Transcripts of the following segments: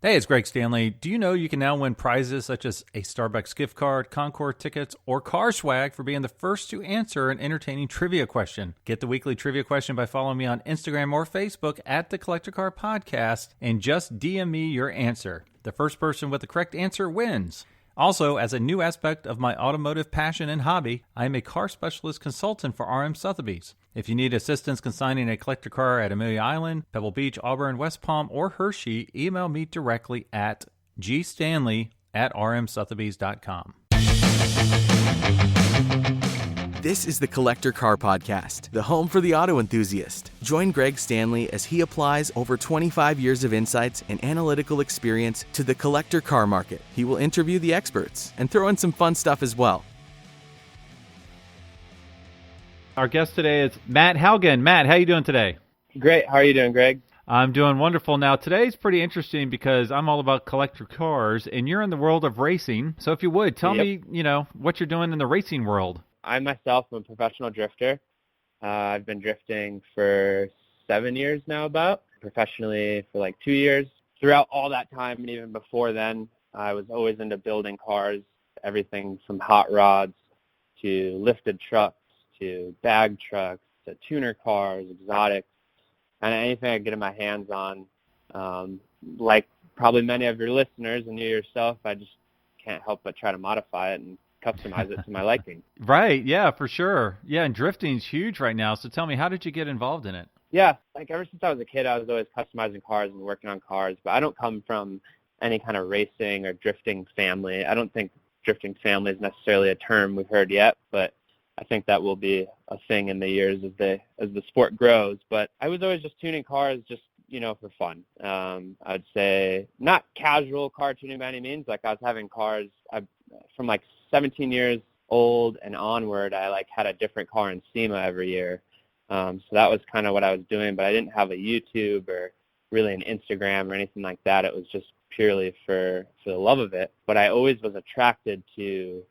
Hey, it's Greg Stanley. Do you know you can now win prizes such as a Starbucks gift card, Concord tickets, or car swag for being the first to answer an entertaining trivia question? Get the weekly trivia question by following me on Instagram or Facebook at the Collector Car Podcast and just DM me your answer. The first person with the correct answer wins. Also, as a new aspect of my automotive passion and hobby, I am a car specialist consultant for RM Sotheby's. If you need assistance consigning a collector car at Amelia Island, Pebble Beach, Auburn, West Palm, or Hershey, email me directly at gstanley@rmsotheby's.com. This is the Collector Car Podcast, the home for the auto enthusiast. Join Greg Stanley as he applies over 25 years of insights and analytical experience to the collector car market. He will interview the experts and throw in some fun stuff as well. Our guest today is Matt Haugen. Matt, how you doing today? Great. How are you doing, Greg? I'm doing wonderful. Now, today's pretty interesting because I'm all about collector cars, and you're in the world of racing. So if you would, tell me, what you're doing in the racing world. I myself am a professional drifter. I've been drifting for 7 years now, about professionally for like 2 years. Throughout all that time, and even before then, I was always into building cars, everything from hot rods to lifted trucks to bag trucks to tuner cars, exotics, and anything I get in my hands on. Like probably many of your listeners and you yourself, I just can't help but try to modify it and customize it to my liking. Right, yeah, for sure. Yeah, and drifting's huge right now. So tell me, how did you get involved in it? Yeah, like ever since I was a kid, I was always customizing cars and working on cars, but I don't come from any kind of racing or drifting family. I don't think drifting family is necessarily a term we've heard yet, but I think that will be a thing in the years as the sport grows. But I was always just tuning cars just, for fun. I'd say not casual car tuning by any means. Like I was having cars from like 17 years old and onward, I had a different car in SEMA every year. So that was kind of what I was doing, but I didn't have a YouTube or really an Instagram or anything like that. It was just purely for the love of it. But I always was attracted to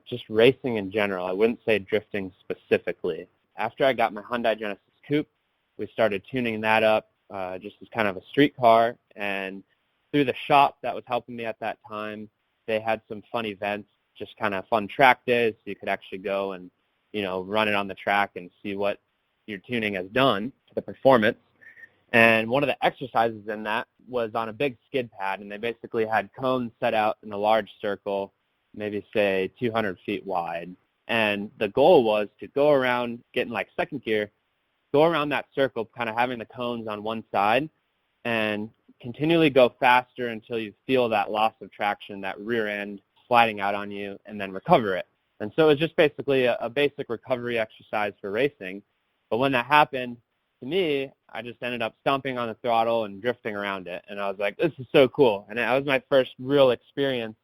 just racing in general. I wouldn't say drifting specifically. After I got my Hyundai Genesis Coupe, we started tuning that up just as kind of a street car. And through the shop that was helping me at that time, they had some fun events, just kind of fun track days. So you could actually go and, run it on the track and see what your tuning has done to the performance. And one of the exercises in that was on a big skid pad, and they basically had cones set out in a large circle, maybe say 200 feet wide. And the goal was to go around, getting like second gear, go around that circle, kind of having the cones on one side, and continually go faster until you feel that loss of traction, that rear end sliding out on you, and then recover it. And so it was just basically a basic recovery exercise for racing. But when that happened to me, I just ended up stomping on the throttle and drifting around it. And I was like, this is so cool. And that was my first real experience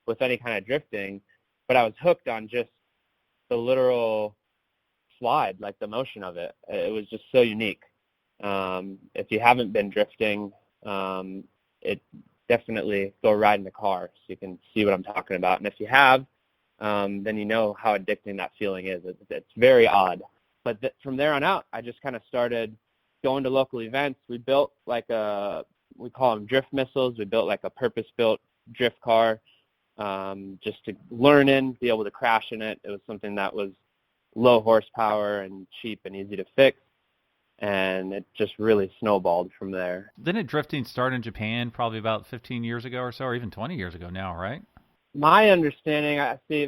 with any kind of drifting. But I was hooked on just the literal slide, like the motion of it. It was just so unique. If you haven't been drifting, it definitely go ride in the car so you can see what I'm talking about. And if you have, then you know how addicting that feeling is. It's very odd. But from there on out, I just kind of started going to local events. We built we call them drift missiles. We built like a purpose-built drift car just to learn in, be able to crash in it. It was something that was low horsepower and cheap and easy to fix. And it just really snowballed from there. Didn't drifting start in Japan probably about 15 years ago or so, or even 20 years ago now, right? My understanding,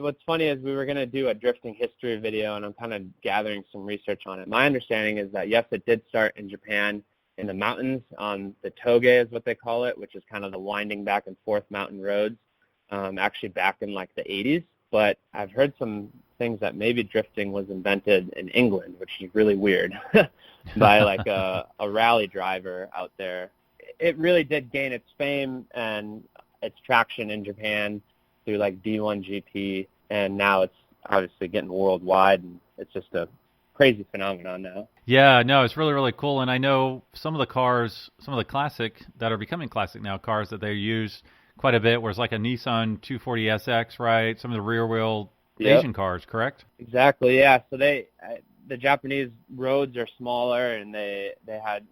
what's funny is we were going to do a drifting history video, and I'm kind of gathering some research on it. My understanding is that, yes, it did start in Japan in the mountains on the toge is what they call it, which is kind of the winding back and forth mountain roads, actually back in like the 80s. But I've heard some things that maybe drifting was invented in England, which is really weird, by like a rally driver out there. It really did gain its fame and its traction in Japan through like D1 GP, and now it's obviously getting worldwide, and it's just a crazy phenomenon now. Yeah, no, it's really, really cool. And I know some of the cars, some of the classic that are becoming classic now, cars that they use quite a bit, whereas like a Nissan 240SX, right? Some of the rear wheel Asian cars, correct? Exactly, yeah. So the Japanese roads are smaller, and they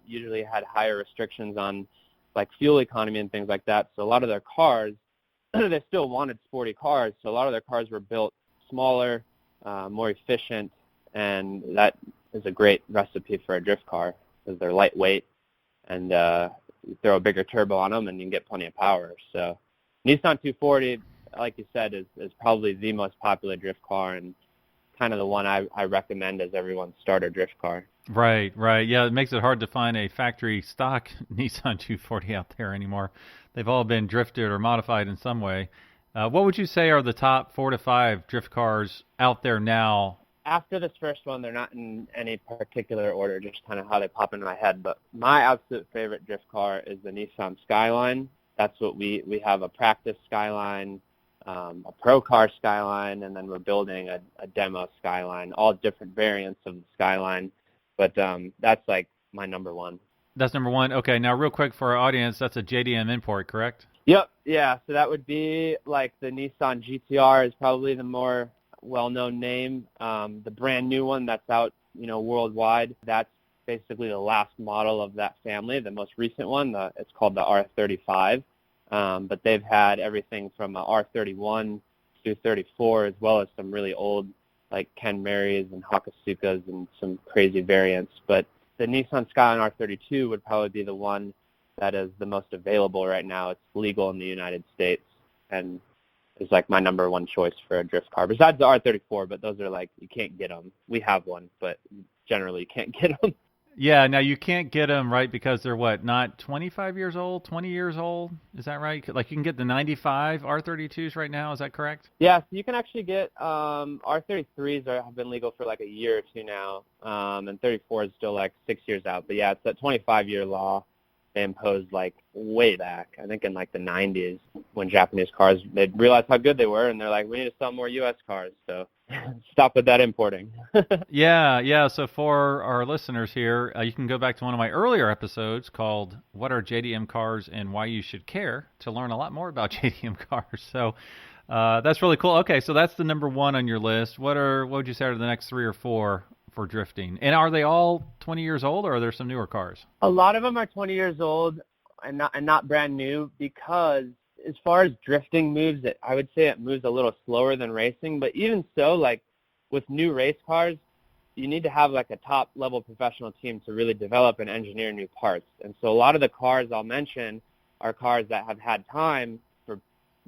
usually had higher restrictions on like fuel economy and things like that. So a lot of their cars, they still wanted sporty cars. So a lot of their cars were built smaller, more efficient, and that is a great recipe for a drift car because they're lightweight and you throw a bigger turbo on them and you can get plenty of power. So Nissan 240, like you said, is probably the most popular drift car and kind of the one I recommend as everyone's starter drift car. Right. Yeah, it makes it hard to find a factory stock Nissan 240 out there anymore. They've all been drifted or modified in some way. What would you say are the top 4 to 5 drift cars out there now? After this first one, they're not in any particular order, just kind of how they pop into my head. But my absolute favorite drift car is the Nissan Skyline. That's what we have, a practice Skyline, a pro car Skyline, and then we're building a demo Skyline, all different variants of the Skyline. But that's like my number one. That's number one. Okay, now real quick for our audience, that's a JDM import, correct? Yep, yeah. So that would be like the Nissan GTR is probably the more well-known name. The brand new one that's out, worldwide, that's basically the last model of that family. The most recent one, it's called the R35. But they've had everything from a R31 to 34, as well as some really old, like Ken Marys and Hakasukas and some crazy variants. But the Nissan Skyline R32 would probably be the one that is the most available right now. It's legal in the United States and is like my number one choice for a drift car. Besides the R34, but those are like, you can't get them. We have one, but generally you can't get them. Yeah, now you can't get them, right, because they're not 25 years old, 20 years old? Is that right? Like you can get the 95 R32s right now, is that correct? Yeah, so you can actually get R33s have been legal for like a year or two now, and 34 is still like 6 years out. But yeah, it's that 25-year law they imposed like way back, I think in like the 90s, when Japanese cars, they realized how good they were, and they're like, we need to sell more U.S. cars, so stop with that importing. Yeah. So for our listeners here, you can go back to one of my earlier episodes called What Are JDM Cars and Why You Should Care to learn a lot more about JDM cars. So that's really cool. Okay, so that's the number one on your list. What would you say are the next 3 or 4 for drifting? And are they all 20 years old, or are there some newer cars? A lot of them are 20 years old and not brand new, because as far as drifting moves, I would say it moves a little slower than racing. But even so, like with new race cars, you need to have like a top level professional team to really develop and engineer new parts. And so a lot of the cars I'll mention are cars that have had time for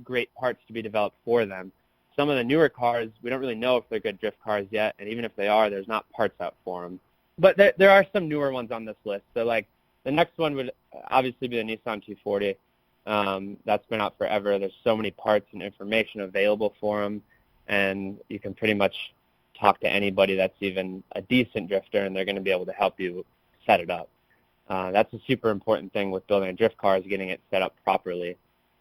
great parts to be developed for them. Some of the newer cars, we don't really know if they're good drift cars yet, and even if they are, there's not parts out for them. But there are some newer ones on this list. So like the next one would obviously be the Nissan 240. That's been out forever. There's so many parts and information available for them, and you can pretty much talk to anybody that's even a decent drifter, and they're going to be able to help you set it up. That's a super important thing with building a drift car, is getting it set up properly,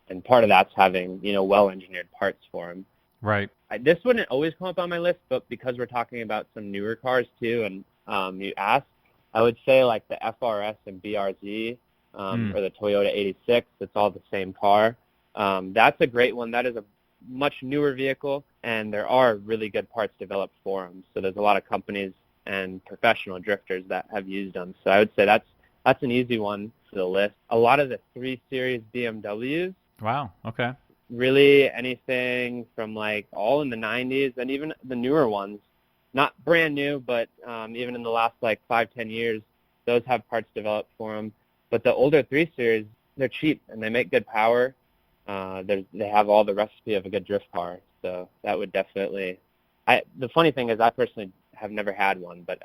and part of that's having well-engineered parts for them. Right. This wouldn't always come up on my list, but because we're talking about some newer cars too, and you asked, I would say like the FRS and BRZ, or the Toyota 86. It's all the same car. That's a great one. That is a much newer vehicle, and there are really good parts developed for them. So there's a lot of companies and professional drifters that have used them. So I would say that's an easy one for the list. A lot of the 3 Series BMWs. Wow. Okay. Really anything from like all in the 90s, and even the newer ones, not brand new, but even in the last like 5-10 years, those have parts developed for them. But the older 3 Series, they're cheap and they make good power. They have all the recipe of a good drift car. So that would definitely. The funny thing is, I personally have never had one, but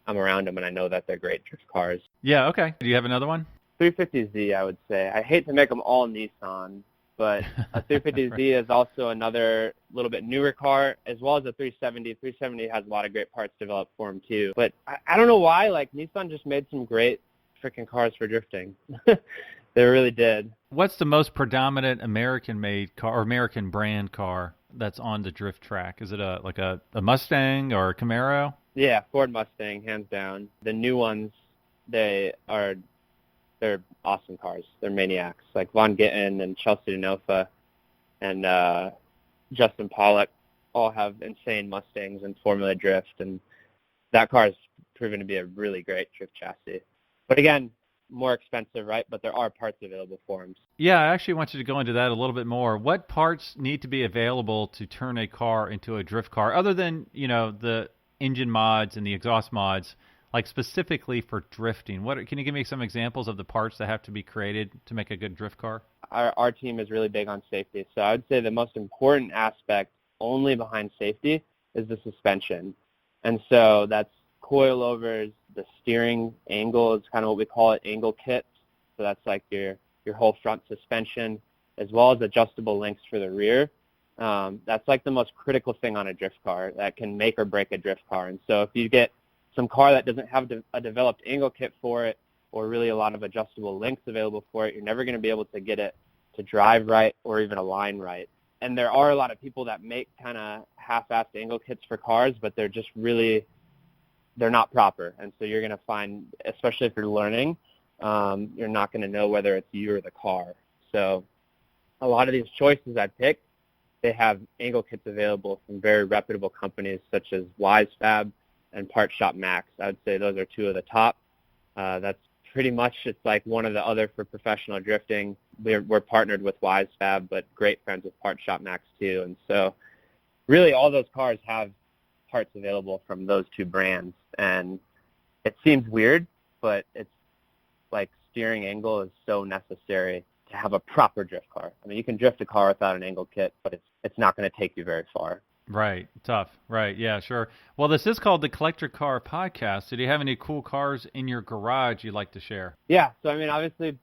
I'm around them and I know that they're great drift cars. Yeah. Okay. Do you have another one? 350Z, I would say. I hate to make them all Nissan, but a 350Z right. is also another little bit newer car, as well as a 370. 370 has a lot of great parts developed for them too. But I don't know why, like Nissan just made some great freaking cars for drifting. They really did. What's the most predominant American-made car or American brand car that's on the drift track? Is it a Mustang or a Camaro? Yeah, Ford Mustang, hands down. The new ones, they're awesome cars. They're maniacs. Like Von Gittin and Chelsea DeNofa and Justin Pollock all have insane Mustangs and Formula Drift, and that car has proven to be a really great drift chassis. But again, more expensive, right? But there are parts available for them. Yeah, I actually want you to go into that a little bit more. What parts need to be available to turn a car into a drift car, other than, the engine mods and the exhaust mods, like specifically for drifting? Can you give me some examples of the parts that have to be created to make a good drift car? Our team is really big on safety. So I would say the most important aspect only behind safety is the suspension. And so that's coilovers, the steering angle is kind of what we call it, angle kits. So that's like your whole front suspension, as well as adjustable links for the rear. That's like the most critical thing on a drift car that can make or break a drift car. And so if you get some car that doesn't have a developed angle kit for it, or really a lot of adjustable links available for it, you're never going to be able to get it to drive right or even align right. And there are a lot of people that make kind of half-assed angle kits for cars, but they're not proper. And so you're going to find, especially if you're learning, you're not going to know whether it's you or the car. So a lot of these choices I picked, they have angle kits available from very reputable companies such as WiseFab and Part Shop Max. I would say those are two of the top. That's pretty much, it's like one or the other for professional drifting. We're partnered with WiseFab, but great friends with Part Shop Max too. And so really all those cars have parts available from those two brands. And it seems weird, but it's like steering angle is so necessary to have a proper drift car. I mean, you can drift a car without an angle kit, but it's not going to take you very far. Right. Tough. Right. Yeah, sure. Well, this is called the Collector Car Podcast. So do you have any cool cars in your garage you'd like to share? Yeah. So, I mean, obviously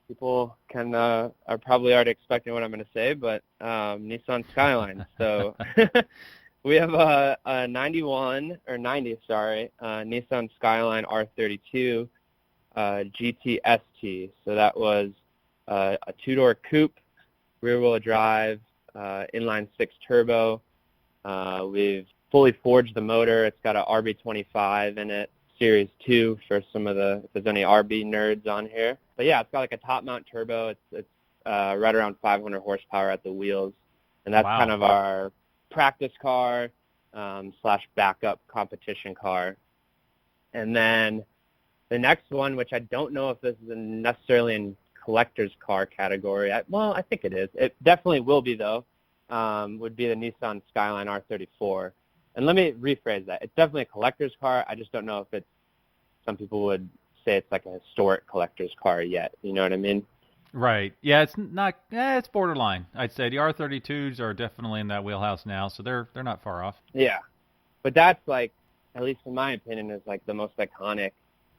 people are probably already expecting what I'm going to say, but Nissan Skyline. So we have a 90 Nissan Skyline R32 GT-ST. So that was a two-door coupe, rear-wheel drive, inline-six turbo. We've fully forged the motor. It's got a RB25 in it, Series 2 for if there's any RB nerds on here. But yeah, it's got like a top-mount turbo. It's right around 500 horsepower at the wheels. And that's kind of our practice car / backup competition car. And then the next one, which I don't know if this is necessarily in collector's car category. I think it is. It definitely will be, though. Would be the Nissan Skyline R34. And let me rephrase that. It's definitely a collector's car. I just don't know if some people would say it's like a historic collector's car yet. You know what I mean? Right. Yeah, it's not, it's borderline. I'd say the R32s are definitely in that wheelhouse now, so they're not far off. Yeah. But that's like, at least in my opinion, is like the most iconic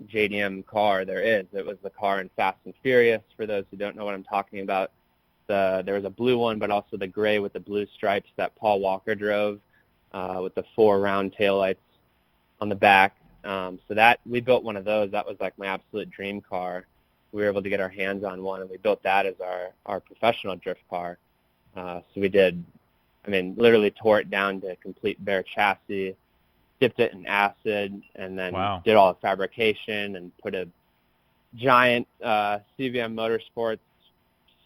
JDM car there is. It was the car in Fast and Furious, for those who don't know what I'm talking about. There was a blue one, but also the gray with the blue stripes that Paul Walker drove with the 4 round taillights on the back. So that we built one of those. That was like my absolute dream car. We were able to get our hands on one, and we built that as our professional drift car. So we literally tore it down to complete bare chassis, dipped it in acid, and then did all the fabrication and put a giant CVM Motorsports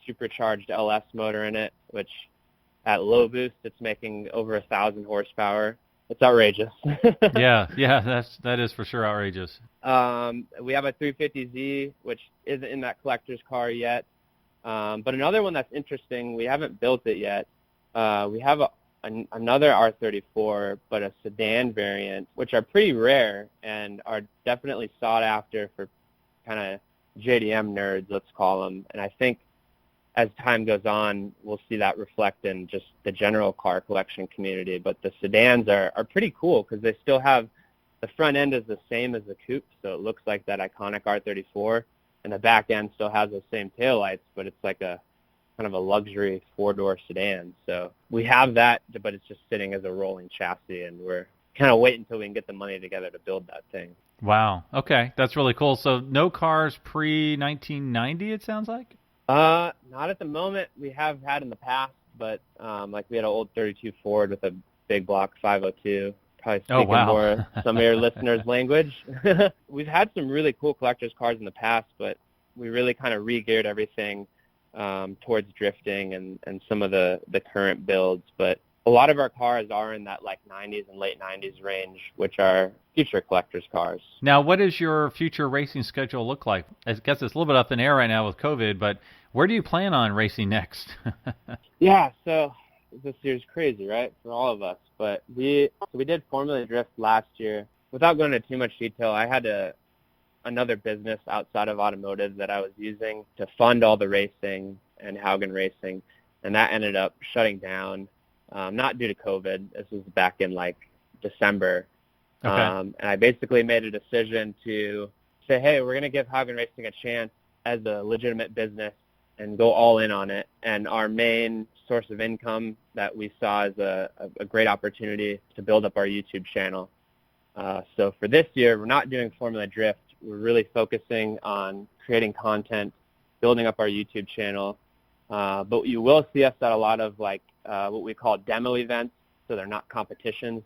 supercharged LS motor in it, which at low boost it's making over 1,000 horsepower. It's outrageous. yeah, that is for sure outrageous. We have a 350Z, which isn't in that collector's car yet. But another one that's interesting, we haven't built it yet. We have another R34, but a sedan variant, which are pretty rare and are definitely sought after for kind of JDM nerds, let's call them. And I think as time goes on, we'll see that reflect in just the general car collection community. But the sedans are pretty cool because they still have the front end is the same as the coupe, so it looks like that iconic R34, and the back end still has those same taillights, but it's like a kind of a luxury 4-door sedan. So we have that, but it's just sitting as a rolling chassis, and we're kind of waiting until we can get the money together to build that thing. Wow. Okay, that's really cool. So no cars pre-1990, it sounds like? Not at the moment. We have had in the past, but like we had an old 32 Ford with a big block 502. Probably speaking more some of your listeners' language. We've had some really cool collector's cars in the past, but we really kind of re-geared everything towards drifting and some of the current builds. But a lot of our cars are in that like 90s and late 90s range, which are future collectors' cars. Now, what does your future racing schedule look like? I guess it's a little bit up in the air right now with COVID, but where do you plan on racing next? Yeah, so this year's crazy, right, for all of us. But we did Formula Drift last year. Without going into too much detail, I had another business outside of automotive that I was using to fund all the racing and Haugen Racing, and that ended up shutting down, not due to COVID. This was back in like December. Okay. And I basically made a decision to say, hey, we're going to give Haugen Racing a chance as a legitimate business and go all in on it. And our main source of income that we saw as a great opportunity to build up our YouTube channel. So for this year, we're not doing Formula Drift. We're really focusing on creating content, building up our YouTube channel. But you will see us at a lot of like what we call demo events. So they're not competitions,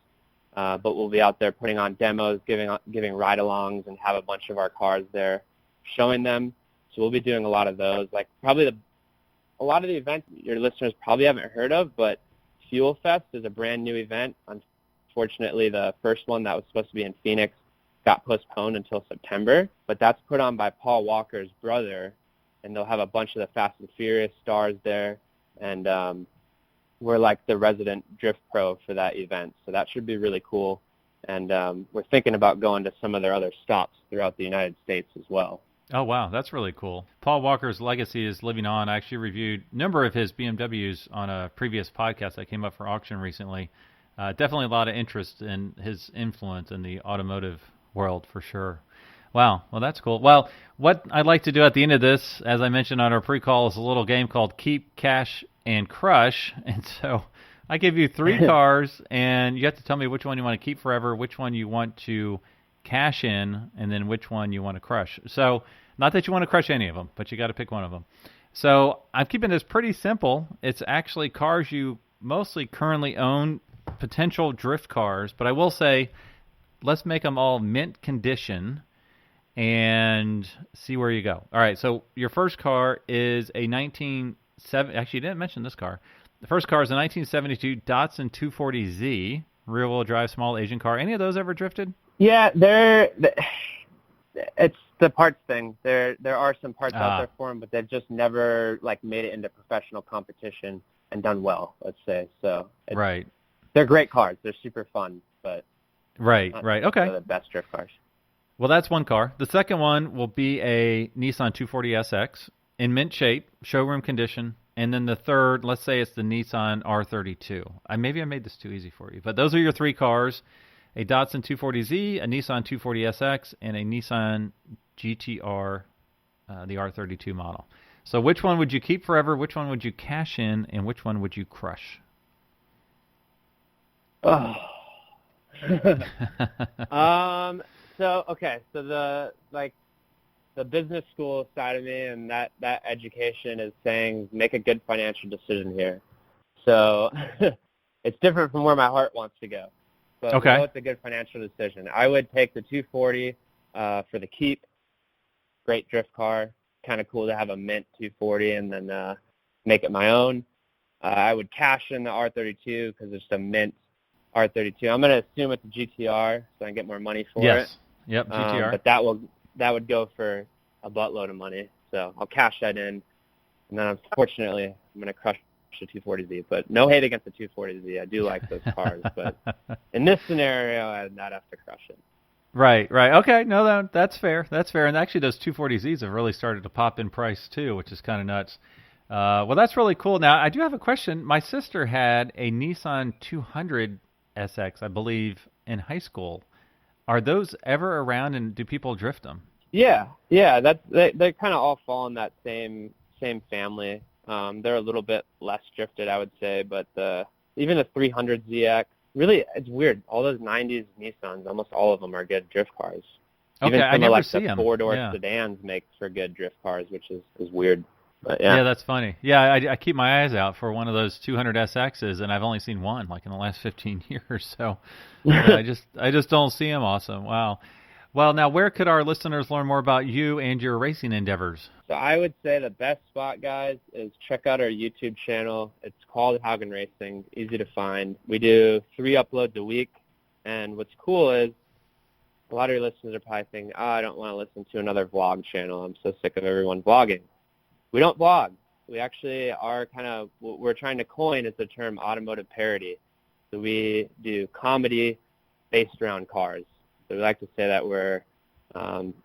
but we'll be out there putting on demos, giving ride-alongs, and have a bunch of our cars there, showing them. So we'll be doing a lot of those. Like probably a lot of the events your listeners probably haven't heard of, but Fuel Fest is a brand new event. Unfortunately, the first one that was supposed to be in Phoenix got postponed until September, but that's put on by Paul Walker's brother, and they'll have a bunch of the Fast and Furious stars there, and we're like the resident drift pro for that event, so that should be really cool. And we're thinking about going to some of their other stops throughout the United States as well. Oh, wow. That's really cool. Paul Walker's legacy is living on. I actually reviewed a number of his BMWs on a previous podcast that came up for auction recently. Definitely a lot of interest in his influence in the automotive world for sure. Wow. Well, that's cool. Well, what I'd like to do at the end of this, as I mentioned on our pre-call, is a little game called Keep, Cash, and Crush. And so I give you 3 cars, and you have to tell me which one you want to keep forever, which one you want to cash in, and then which one you want to crush. So not that you want to crush any of them, but you got to pick one of them. So I'm keeping this pretty simple. It's actually cars you mostly currently own, potential drift cars, but I will say let's make them all mint condition and see where you go. All right, so your first car is a 1970. Actually, you didn't mention this car. The first car is a 1972 Datsun 240Z, rear-wheel drive, small Asian car. Any of those ever drifted? Yeah, it's the parts thing. There are some parts out there for them, but they've just never like made it into professional competition and done well, let's say. So right, they're great cars. They're super fun, but right, okay. They're the best drift cars. Well, that's one car. The second one will be a Nissan 240SX in mint shape, showroom condition. And then the third, let's say it's the Nissan R32. Maybe I made this too easy for you, but those are your 3 cars. A Datsun 240Z, a Nissan 240SX, and a Nissan GTR, the R32 model. So which one would you keep forever, which one would you cash in, and which one would you crush? Oh. So the business school side of me and that education is saying make a good financial decision here. So it's different from where my heart wants to go. But okay. I know it's a good financial decision. I would take the 240 for the keep. Great drift car. Kind of cool to have a mint 240 and then make it my own. I would cash in the R32 because it's a mint R32. I'm going to assume it's a GTR so I can get more money for it. Yes. Yep, GTR. But that would go for a buttload of money. So I'll cash that in. And then unfortunately, I'm going to crush the 240Z, but no hate against the 240Z. I do like those cars, but in this scenario, I'd not have to crush it. Right. Okay, no, that's fair. And actually, those 240Zs have really started to pop in price too, which is kind of nuts. Well, that's really cool. Now, I do have a question. My sister had a Nissan 200 SX, I believe, in high school. Are those ever around, and do people drift them? Yeah. They kind of all fall in that same family. They're a little bit less drifted, I would say, but even the 300ZX, really, it's weird. All those 90s Nissans, almost all of them are good drift cars. Okay, Even some of like the four-door sedans make for good drift cars, which is weird. But yeah, that's funny. Yeah, I keep my eyes out for one of those 200 SXs, and I've only seen one, like in the last 15 years. So I just don't see them. Awesome. Wow. Well, now where could our listeners learn more about you and your racing endeavors? So I would say the best spot, guys, is check out our YouTube channel. It's called Haugen Racing, easy to find. We do 3 uploads a week, and what's cool is a lot of your listeners are probably thinking, I don't want to listen to another vlog channel. I'm so sick of everyone vlogging. We don't vlog. We actually are what we're trying to coin is the term automotive parody. So we do comedy based around cars. So we like to say that we're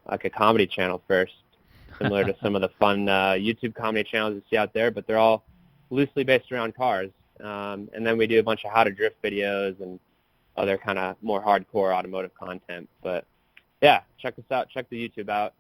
like a comedy channel first, similar to some of the fun YouTube comedy channels you see out there, but they're all loosely based around cars. And then we do a bunch of how to drift videos and other kind of more hardcore automotive content. But yeah, check us out. Check the YouTube out.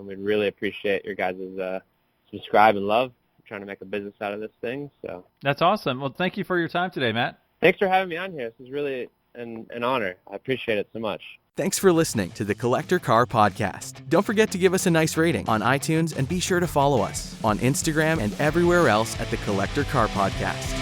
We'd really appreciate your guys' subscribe and love. We're trying to make a business out of this thing. So that's awesome. Well, thank you for your time today, Matt. Thanks for having me on here. This is really an honor. I appreciate it so much. Thanks for listening to the Collector Car Podcast. Don't forget to give us a nice rating on iTunes and be sure to follow us on Instagram and everywhere else at the Collector Car Podcast.